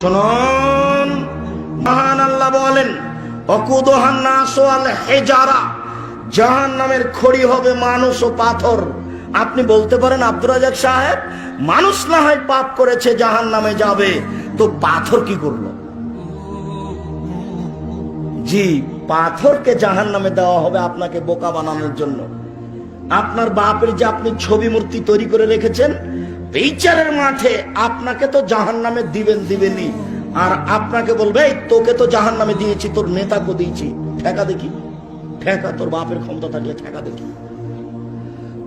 শুনুন, মহান আল্লাহ বলেন ওয়াকুদুহান নাস ওয়াল হিজারা, জাহান্নামের খড়ি হবে মানুষ ও পাথর। আপনি বলতে পারেন আব্দুর রাজাক সাহেব, মানুষ না হয় পাপ করেছে জাহান্নামে যাবে, তো পাথর কি করলো? জি, পাথরকে জাহান্নামে দেওয়া হবে আপনাকে বোকা বানানোর জন্য। আপনার বাপের যে আপনি ছবি মূর্তি তৈরি করে রেখেছেন, বিচারের মাঠে আপনাকে তো জাহান্নামে দিবেনই, আর আপনাকে বলবে তোকে তো জাহান্নামে দিয়েছি, তোর নেতাকে দিয়েছি, ঠেকা দেখি, ঠেকা, তোর বাপের ক্ষমতা থাকলে ঠেকা দেখি।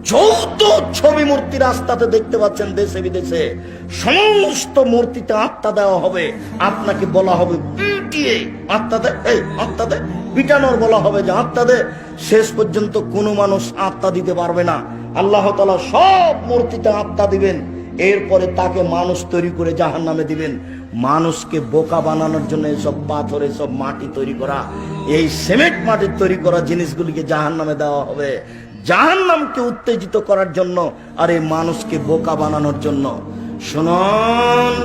যৌথ ছবি মূর্তি রাস্তাতে দেখতে পাচ্ছেন দেশে বিদেশে, সমস্ত মূর্তিতে আত্মা দেওয়া হবে, আপনাকে বলা হবে পিটিয়ে আত্মা দে, এই আত্মা দে, পিটানোর বলা হবে যে আত্মা দে। শেষ পর্যন্ত কোনো মানুষ আত্মা দিতে পারবে না, আল্লাহ তাআলা সব মূর্তিতে আত্মা দিবেন, এরপরে তাকে মানুষ তৈরি করে জাহান্নামে দিবেন। মানুষকে বোকা বানানোর জন্য এসব পাথর, এসব মাটি তৈরি করা, এই সিমেন্ট মাটির তৈরি করা জিনিসগুলিকে জাহান্নামে দেওয়া হবে, জাহান্নামকে উত্তেজিত করার জন্য, আর এই মানুষকে বোকা বানানোর জন্য। শুনুন,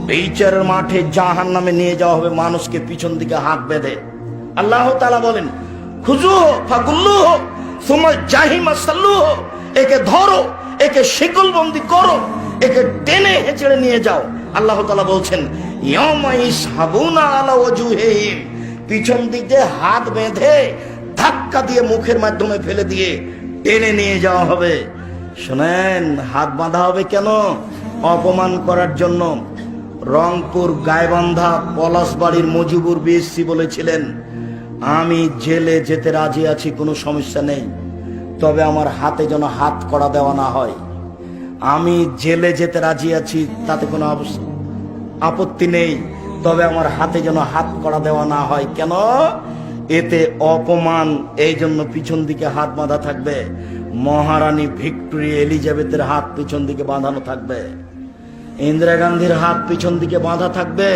বিচারের মাঠে জাহান্নামে নিয়ে যাওয়া হবে মানুষকে পিছন দিকে হাত বেঁধে। আল্লাহ তাআলা বলেন খুজুহু ফাগুল্লুহু সুম্মা জাহিমা সাল্লুহু, একে ধরো, একে শিকলবন্দি করো, একে টেনে হেঁচড়ে নিয়ে যাও। আল্লাহ তাআলা বলছেন ইয়াউমা ইসহাবুনা আলা ওয়াজুহিহিম, পিছন দিকে হাত বেঁধে ধাক্কা দিয়ে মুখের মাধ্যমে ফেলে দিয়ে টেনে নিয়ে যাওয়া হবে। শোনেন, হাত বাঁধা হবে কেন? অপমান করার জন্য। রংপুর গাইবান্ধা পলাশবাড়ির মজিবুর বিএসসি বলেছিলেন, আমি জেলে যেতে রাজি আছি, কোনো সমস্যা নেই, তবে আমার হাতে যেন হাত করা দেওয়া না হয়। আমি জেলে যেতে রাজি আছি, তাতে কোনো আপত্তি নেই, তবে আমার হাতে যেন হাত করা দেওয়া না হয়। কেন? এতে অপমান, এই জন্য পিছন দিকে হাত বাঁধা থাকবে। মহারানী ভিক্টোরিয়া এলিজাবেথের হাত পিছন দিকে বাঁধানো থাকবে, ইন্দিরা গান্ধীর হাত পিছন দিকে বাঁধা থাকবে,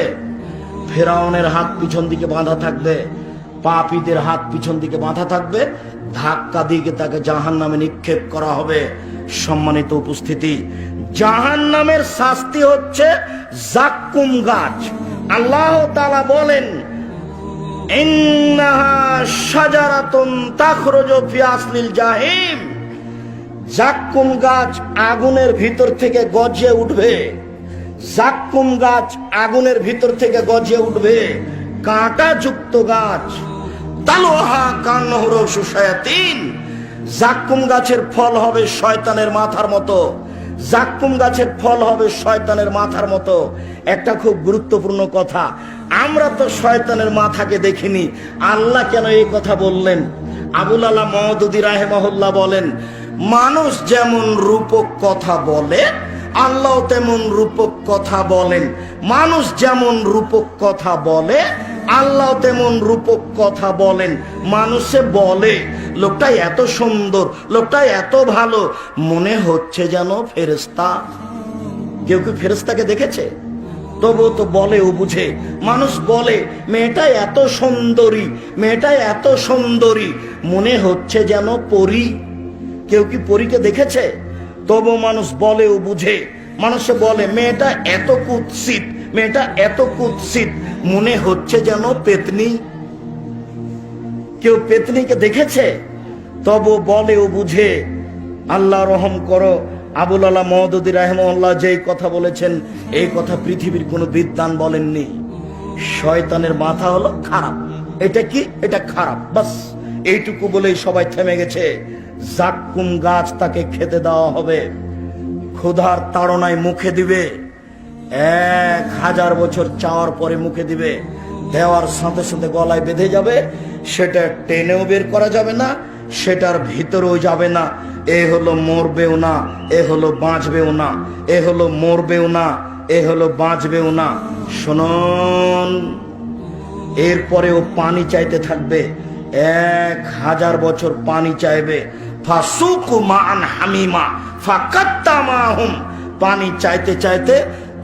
ফেরাউনের হাত পিছন দিকে বাঁধা থাকবে, পাপীদের হাত পিছন দিকে বাঁধা থাকবে, ধাক্কা দিয়ে তাকে জাহান্নামে নিক্ষেপ করা হবে। সম্মানিত উপস্থিতি, জাহান্নামের শাস্তি হচ্ছে জাক্কুম গাছ। আল্লাহ তাআলা বলেন ইন্নাহা শাজারাতুন তাখরুজু ফি আসলিল জাহিম, জাক্কুম গাছ আগুনের ভিতর থেকে গজিয়ে উঠবে, জাক্কুম গাছ আগুনের ভিতর থেকে গজিয়ে উঠবে, কাঁটাযুক্ত গাছ। তালুহা কান্নাহু রুউসু শায়াতিন, জাক্কুম গাছের ফল হবে শয়তানের মাথার মতো, জাক্কুম গাছের ফল হবে শয়তানের মাথার মতো। একটা খুব গুরুত্বপূর্ণ কথা, আমরা তো শয়তানের মাথাকে দেখিনি, আল্লাহ কেন এই কথা বললেন? আবুল আলা মওদুদী রাহিমাহুল্লাহ বলেন, মানুষ যেমন রূপক কথা বলে, আল্লাহ তেমন রূপক কথা বলেন। মানুষ যেমন রূপক কথা বলে, আল্লাহ তেমন রূপক কথা বলেন। মানুষে বলে লোকটা এত সুন্দর, লোকটা এত ভালো, মনে হচ্ছে যেন ফেরেশতা। কেউ কি ফেরেশতাকে দেখেছে? তবু তো বলে ও বুঝে। মানুষ বলে মেয়েটা এত সুন্দরী, মেয়েটা এত সুন্দরী, মনে হচ্ছে যেন পরী। কেউ কি পরীকে দেখেছে? তবু মানুষ বলে ও বুঝে। মানুষে বলে মেয়েটা এত কুৎসিত, মেয়েটা এত কুৎসিত, মনে হচ্ছে যেন পেতনি। কেউ পেতনিকে দেখেছে? তবু বলে ও বুঝে। আল্লাহ রহম করো, আবুল আলা মওদুদী রাহিমাহুল্লাহ যেই কথা বলেছেন, এই কথা পৃথিবীর কোনো বিদ্বান বলেননি। শয়তানের মাথা হলো খারাপ। এটা কি? এটা খারাপ, বাস এইটুকু বলেই সবাই থেমে গেছে। জাক্কুম গাছ তাকে খেতে দেওয়া হবে, ক্ষুধার তাড়নায় মুখে দিবে, 1000 বছর চাওয়ার পরে মুখে দিবে, দেওয়ার সাথে সাথে গলায় বেঁধে যাবে, সেটা টেনেও বের করা যাবে না, সেটার ভিতরেও যাবে না। এ হলো মরবেও না, এ হলো বাঁচবেও না, এ হলো মরবেও না, এ হলো বাঁচবেও না। শুনুন, এরপরেও পানি চাইতে থাকবে, 1000 বছর পানি চাইবে। ফাসুকু মান হামিমা ফাকাত্তামাহুম, পানি চাইতে চাইতে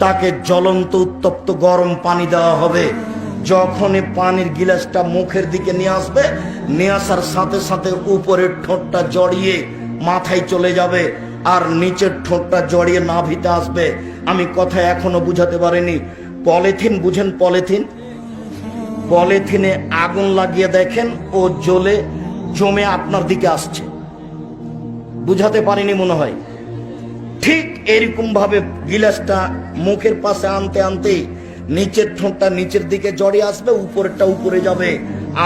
তাকে জ্বলন্ত উত্তপ্ত গরম পানি দেওয়া হবে। যখনই পানির গিলাসটা মুখের দিকে নিয়ে আসবে, নিয়ে আসার সাথে সাথে উপরের ঠোঁটটা জড়িয়ে মাথায় চলে যাবে, আর নিচের ঠোঁটটা জড়িয়ে নাভিতে আসবে। আমি কথা এখনো বুঝাতে পারিনি। পলিথিন বুঝেন? পলিথিন, পলিথিনে আগুন লাগিয়ে দেখেন ও জ্বলে জমে আপনার দিকে আসছে। বুঝাতে পারিনি মনে হয়। ঠিক এরকম ভাবে গিলাসটা মুখের পাশে আনতে আনতে নিচের ঠোঁটটা নিচের দিকে জড়িয়ে আসবে, উপরেরটা উপরে যাবে,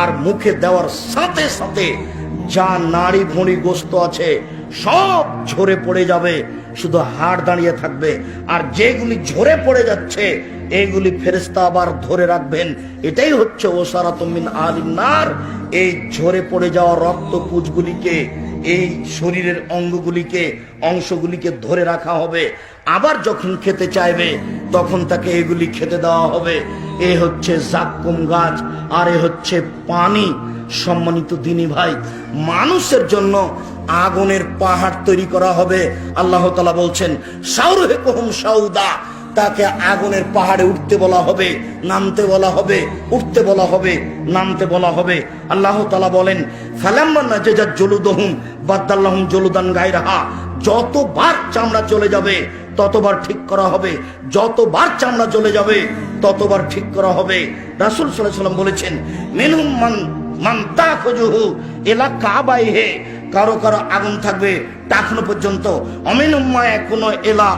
আর মুখে দেওয়ার সাথে সাথে যা নাড়ি ভুঁড়ি গোস্ত আছে সব ঝরে পড়ে যাবে, শুধু হাড় দাঁড়িয়ে থাকবে। আর যেগুলি ঝরে পড়ে যাচ্ছে এইগুলি ফেরেশতা আবার ধরে রাখবেন। এটাই হচ্ছে ওসারাতুম মিন আহলিন নার। এই ঝরে পড়ে যাওয়া রক্তপুঁজগুলিকে, এই শরীরের অংশগুলিকে ধরে রাখা হবে। আবার যখন খেতে চাইবে তখন তাকে এগুলি খেতে দেওয়া হবে। এ হচ্ছে জাক্কুম গাছ, আর এ হচ্ছে পানি। সম্মানিত দিনী ভাই, মানুষের জন্য আগুনের পাহাড় তৈরি করা হবে। আল্লাহ তাআলা বলছেন সাউরহিকুহুম সাউদা, তাকে আগুনের পাহাড়ে উঠতে বলা হবে, নামতে বলা হবে, উঠতে বলা হবে, নামতে বলা হবে। আল্লাহ তাআলা বলেন ফালাম্মা নাজাজাত জুলুদুহুম বাদদাল্লাহুম জুলুদান গায়রাহা, যতবার চামড়া চলে যাবে ততবার ঠিক করা হবে, যতবার চামড়া চলে যাবে ততবার ঠিক করা হবে। রাসূল সাল্লাল্লাহু আলাইহি ওয়াসাল্লাম বলেছেন মিনহুম মান তাখুজুহু ইলা কাবাইহি, কারো কারো আগুন থাকবে টাকনো পর্যন্ত, অমিনুম্মা এখনো এলা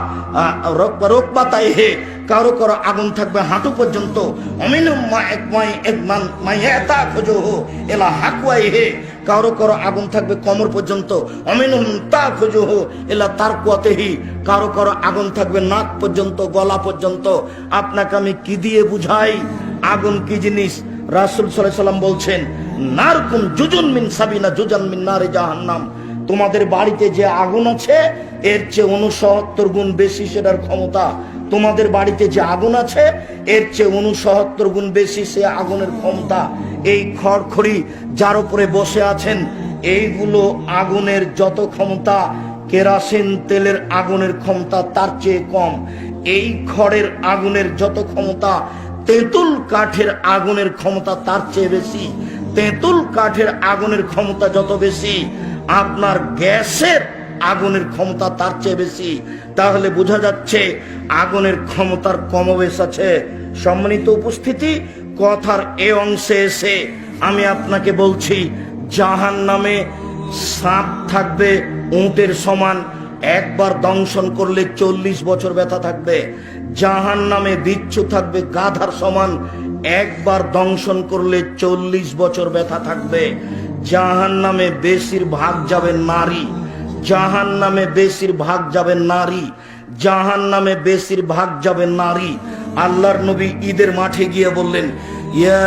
রোকবাতাইহে, কারো কারো আগুন থাকবে হাঁটু পর্যন্ত, অমিনুম্মা একমান মাইয়াতা খুজুহু এলা হাকুয়াইহে, কারো কারো আগুন থাকবে কোমর পর্যন্ত, অমিনুম তা খুজুহু এলা তারকুয়াতেহি, কারো কারো আগুন থাকবে নাক পর্যন্ত, গলা পর্যন্ত। আপনাকে আমি কি দিয়ে বুঝাই আগুন কি জিনিস? রাসূল সাল্লাল্লাহু আলাইহি ওয়াসাল্লাম বলছেন নারকুম জুজুন মিন সাবিনা জুজান মিন নারে জাহান্নাম, তোমাদের বাড়িতে যে আগুন আছে এর চেয়ে 69 গুণ বেশি সেটার ক্ষমতা। তোমাদের বাড়িতে যে আগুন আছে এর চেয়ে 69 গুণ বেশি সে আগুনের ক্ষমতা। এই খড়খড়ি যার উপরে বসে আছেন এইগুলো আগুনের যত ক্ষমতা, কেরাসিন তেলের আগুনের ক্ষমতা তার চেয়ে কম। এই খড়ের আগুনের যত ক্ষমতা, তেঁতুল কাঠের আগুনের ক্ষমতা তার চেয়ে বেশি। তেঁতুল কাঠের আগুনের ক্ষমতা যত বেশি, আপনার গ্যাসের আগুনের ক্ষমতা তার চেয়ে বেশি। তাহলে বোঝা যাচ্ছে আগুনের ক্ষমতার কমবেশ আছে। সম্মানিত উপস্থিতি, কথার এ অংশে এসে আমি আপনাকে বলছি জাহান্নামে সাপ থাকবে উটের সমান, একবার দংশন করলে 40 বছর ব্যথা থাকবে। জাহান্নামে বিচ্ছু থাকবে গাধার সমান, একবার দংশন করলে 40 বছর ব্যথা থাকবে। জাহান্নামে বেশিরভাগ যাবে নারী, জাহান্নামে বেশিরভাগ যাবে নারী, জাহান্নামে বেশিরভাগ যাবে নারী। আল্লাহর নবী ঈদের মাঠে গিয়ে বললেন ইয়া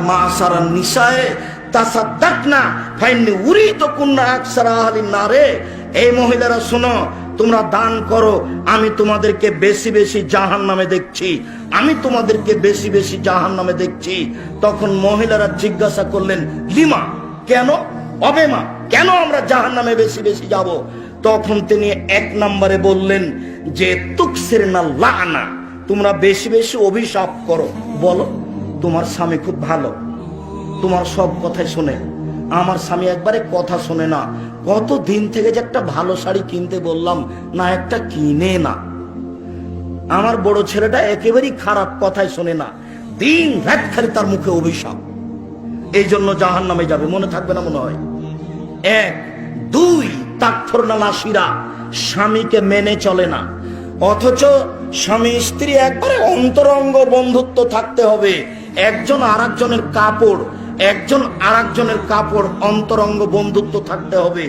মাসারান নিসায়ে তাসাদ্দাকনা ফাইন্নী উরিতু কুন্না আকসারা আহলিন নারে, এই মহিলারা শোনো, তোমরা দান করো, আমি তোমাদেরকে বেশি বেশি জাহান্নামে দেখছি, আমি তোমাদেরকে বেশি বেশি জাহান্নামে দেখছি। তখন মহিলারা জিজ্ঞাসা করলেন লিমা, কেন? অবেমা, কেন আমরা জাহান্নামে বেশি বেশি যাব? তখন তিনি 1 নম্বরে বললেন যে তুকসিরনা লানা, তোমরা বেশি বেশি অভিশাপ করো। বলো তোমার স্বামী খুব ভালো, তোমার সব কথাই শোনে, আমার স্বামী একবারে কথা শোনে না, কত দিন থেকে যে একটা ভালো শাড়ি কিনতে বললাম না, একটা কিনে না, আমার বড় ছেলেটা একেবারেই খারাপ কথাই শোনে না, দিন রাত খালি তার মুখে অভিশাপ। এই জন্য জাহান্নামে যাবে। মনে থাকবে না মনে হয়? 1 2 তাকফুরনা নাসিরা, স্বামীকে মেনে চলে না, অথচ স্বামী স্ত্রী একবারে অন্তরঙ্গ বন্ধুত্ব থাকতে হবে। একজন আরেকজনের কাপড়, একজন আরেকজনের কাপড়, অন্তরঙ্গ বন্ধুত্ব থাকতে হবে।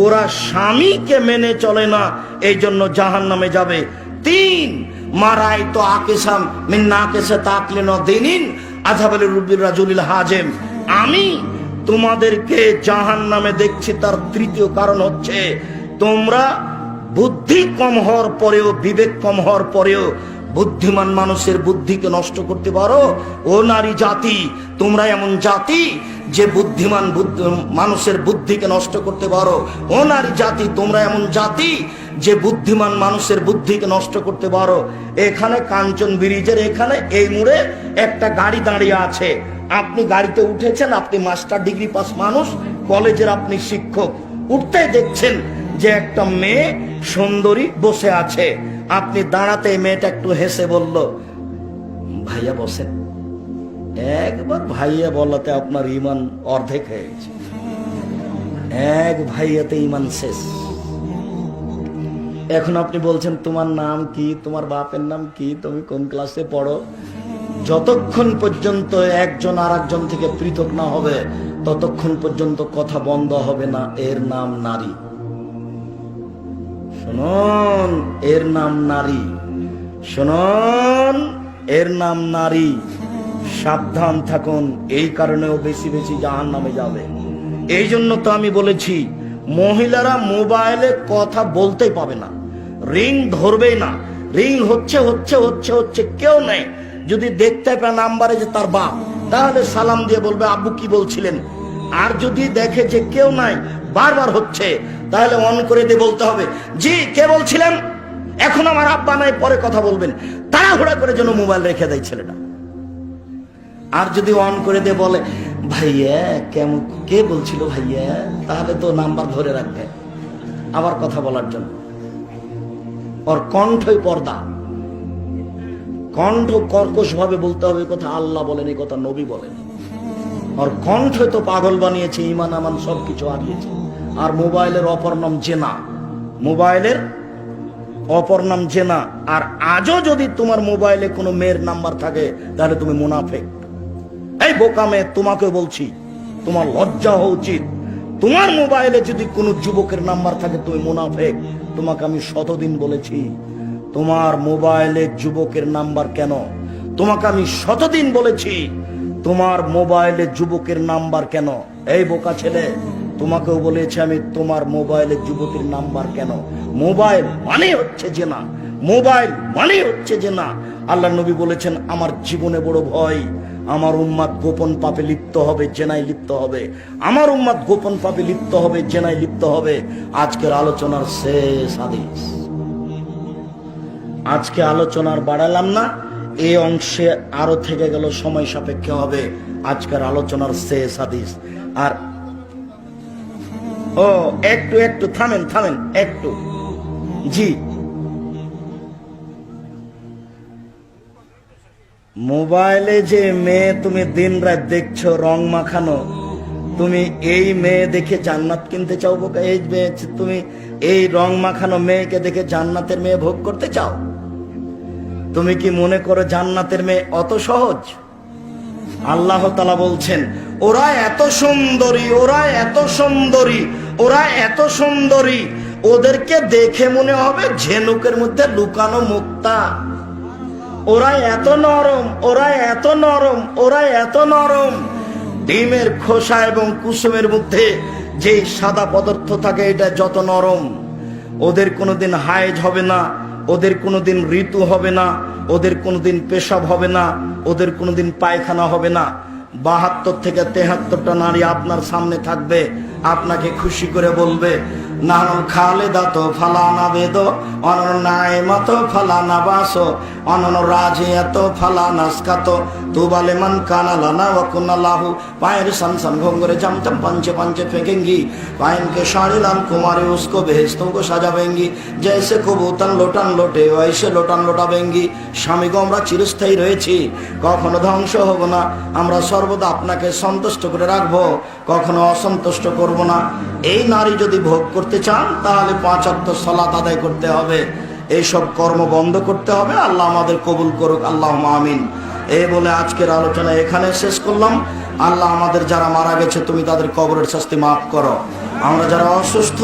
ওরা স্বামীকে মেনে চলে না, এই জন্য জাহান্নামে যাবে। 3 মারাই তো আকেসাম মিন্না কেসে তাকলিন দিনিন আযাবাল রুবির রাজুলিল হাজেম, আমি তোমাদেরকে জাহান্নামে দেখছি তার 3য় কারণ হচ্ছে তোমরা বুদ্ধি কম হওয়ার পরেও, বিবেক কম হওয়ার পরেও বুদ্ধিমান মানুষের বুদ্ধিকে নষ্ট করতে পারো। ও নারী জাতি, তোমরা এমন জাতি যে বুদ্ধিমান মানুষের বুদ্ধিকে নষ্ট করতে পারো। ও নারী জাতি, তোমরা এমন জাতি যে বুদ্ধিমান মানুষের বুদ্ধিকে নষ্ট করতে পারো। এখানে কাঞ্চন ব্রিজের এখানে এই মোড়ে একটা গাড়ি দাঁড়িয়ে আছে, আপনি গাড়িতে উঠেছেন, আপনি মাস্টার ডিগ্রি পাস মানুষ, কলেজের আপনি শিক্ষক, উঠতে দেখছেন যে একটা মেয়ে সুন্দরী বসে আছে, আপনি দাঁড়াতে মেয়েটা একটু হেসে বলল ভাইয়া বসেন। একবার ভাইয়া বলাতে আপনার ইমান অর্ধেক হয়ে গেছে, এক ভাইয়াতে ইমান শেষ। এখন আপনি বলছেন তোমার নাম কি, তোমার বাপের নাম কি, তুমি কোন ক্লাসে পড়ো। যতক্ষণ পর্যন্ত একজন আর একজন থেকে পৃথক না হবে ততক্ষণ পর্যন্ত কথা বন্ধ হবে না। এর নাম নারী। শুনুন, এর নাম নারী। শুনুন, এর নাম নারী। সাবধান থাকুন, এই কারণেও বেশি বেশি জাহান্নামে যাবে। এই জন্য তো আমি বলেছি মহিলারা মোবাইলে কথা বলতেই পাবে না, রিং ধরবেই না। রিং হচ্ছে হচ্ছে হচ্ছে হচ্ছে কেউ নেই। যদি দেখতে পায় নাম্বারে যে তার বাপ, তাহলে সালাম দিয়ে বলবে আব্বু কি বলছিলেন। আর যদি দেখে যে কেউ নাই, বারবার হচ্ছে, তাহলে অন করে দিয়ে বলতে হবে জি কে বলছিলেন, এখন আমার আব্বা নাই, পরে কথা বলবেন। তাড়াহুড়া করে যেন মোবাইল রেখে দেয় ছেলেটা। আর যদি অন করে দিয়ে বলে ভাইয়া কেমন কে বলছিল ভাইয়া, তাহলে তো নাম্বার ধরে রাখবে আবার কথা বলার জন্য। ওর কণ্ঠই পর্দা, কণ্ঠ কর্কশ ভাবে বলতে হবে কথা আল্লাহ বলেন, এই কথা নবী বলেন। ওর কণ্ঠ তো পাগল বানিয়েছে, ইমান আমান সবকিছু হারিয়েছে। আর মোবাইলের অপর নাম জেনা, মোবাইলের অপর নাম জেনা। আর আজও যদি তোমার মোবাইলে কোনো মেয়ের নাম্বার থাকে তাহলে তুমি মুনাফিক। এই বোকা মেয়ে, তোমাকে বলছি, তোমার লজ্জা হওয়া উচিত। তোমার মোবাইলে যদি কোনো যুবকের নাম্বার থাকে তুমি মুনাফিক। তোমাকে আমি শতদিন বলেছি তোমার মোবাইলে যুবকের নাম্বার কেন। তোমাকে আমি শতদিন বলেছি তোমার মোবাইলে যুবকের নাম্বার কেন। এই বোকা ছেলে, তোমাকেও বলেছি আমি তোমার মোবাইলে যুবকের নাম্বার কেন। মোবাইল মানে হচ্ছে জেনা, মোবাইল মানে হচ্ছে জেনা। আল্লাহ নবী বলেছেন আমার জীবনে বড় ভয়, আমার উম্মাত গোপন পাপে লিপ্ত হবে, জেনায় লিপ্ত হবে। আমার উম্মাত গোপন পাপে লিপ্ত হবে, জেনায় লিপ্ত হবে। আজকের আলোচনার শেষ হাদিস। আজকে আলোচনার বাড়ালাম না, এই অংশে আরো থেকে গেল, সময় সাপেক্ষে হবে। আজকের আলোচনার শেষ হাদিস। আর ও একটু একটু থামেন থামেন একটু, জি মোবাইলে যে মেয়ে তুমি দিন রাত দেখছো রং মাখানো, তুমি এই মেয়ে দেখে জান্নাত কিনতে চাও বোকা? এই মেয়ে, তুমি এই রং মাখানো মেয়েকে দেখে জান্নাতের মেয়ে ভোগ করতে চাও? তুমি কি মনে করো জান্নাতের মেয়ে অত সহজ? আল্লাহ তাআলা বলছেন ওরা এত সুন্দরী, ওরা এত সুন্দরী, ওরা এত সুন্দরী, ওদেরকে দেখে মনে হবে ঝিনুকের মধ্যে লুকানো মুক্তা। ওরা এত নরম, ওরা এত নরম, ওরা এত নরম। ডিমের খোসা এবং কুসুমের মধ্যে যে সাদা পদার্থ থাকে এটা যত নরম। ওদের কোনোদিন হায়েজ হবে না, ওদের কোনোদিন ঋতু হবে না, ওদের কোনোদিন পেশাব হবে না, ওদের কোনোদিন পায়খানা হবে না। 72 থেকে 73টা নারী আপনার সামনে থাকবে, আপনাকে খুশি করে বলবে নানুল খালেদাত ফালানা বেদ অনন নাইমাত ফালানা বাস অনন রাজিয়াত ফালানা স্কাত তুবালে মান কানালানা ওয়া কুনাল্লাহু। পায়ের সানসান ঘোঙ্গরে চমচম पंचे पंचे फेंकेंगी, पायन के साड़ी लाल कुमारी उसको बेहेश्तों को सजावेंगी, जैसे कबूतन लोटान लोटे वैसे लोटान लोटाবেঙ্গি। স্বামী গো আমরা চিরস্থায়ী রয়েছি, কখনো ধ্বংস হব না। আমরা সর্বদা আপনাকে সন্তুষ্ট করে রাখবো, কখনো অসন্তুষ্ট করব না। এই নারী যদি ভোগ করতে চান তাহলে 5 ওয়াক্ত সালাত আদায় করতে হবে, এইসব কর্ম বন্ধ করতে হবে। আল্লাহ আমাদের কবুল করুক, আল্লাহুম্মা আমিন। এই বলে আজকের আলোচনা এখানে শেষ করলাম। আল্লাহ আমাদের যারা মারা গেছে তুমি তাদের কবরের শাস্তি মাফ করো। আমরা যারা অসুস্থ